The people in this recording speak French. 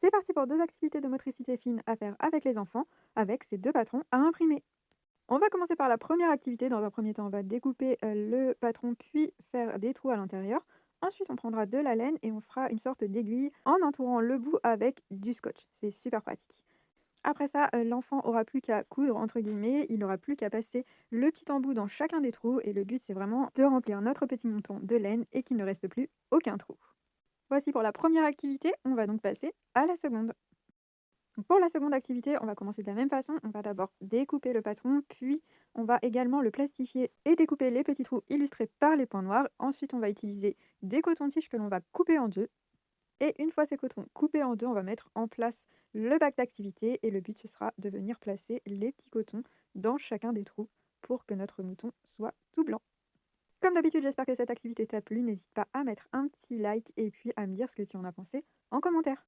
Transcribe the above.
C'est parti pour 2 activités de motricité fine à faire avec les enfants, avec ces 2 patrons à imprimer. On va commencer par la première activité. Dans un premier temps, on va découper, le patron, puis faire des trous à l'intérieur. Ensuite, on prendra de la laine et on fera une sorte d'aiguille en entourant le bout avec du scotch. C'est super pratique. Après ça, l'enfant aura plus qu'à «coudre» entre guillemets, il aura plus qu'à passer le petit embout dans chacun des trous et le but, c'est vraiment de remplir notre petit mouton de laine et qu'il ne reste plus aucun trou. Voici pour la première activité, on va donc passer à la seconde. Donc pour la seconde activité, on va commencer de la même façon. On va d'abord découper le patron, puis on va également le plastifier et découper les petits trous illustrés par les points noirs. Ensuite, on va utiliser des cotons-tiges que l'on va couper en deux. Et une fois ces cotons coupés en deux, on va mettre en place le bac d'activité. Et le but, ce sera de venir placer les petits cotons dans chacun des trous pour que notre mouton soit tout blanc. Comme d'habitude, j'espère que cette activité t'a plu. N'hésite pas à mettre un petit like et puis à me dire ce que tu en as pensé en commentaire.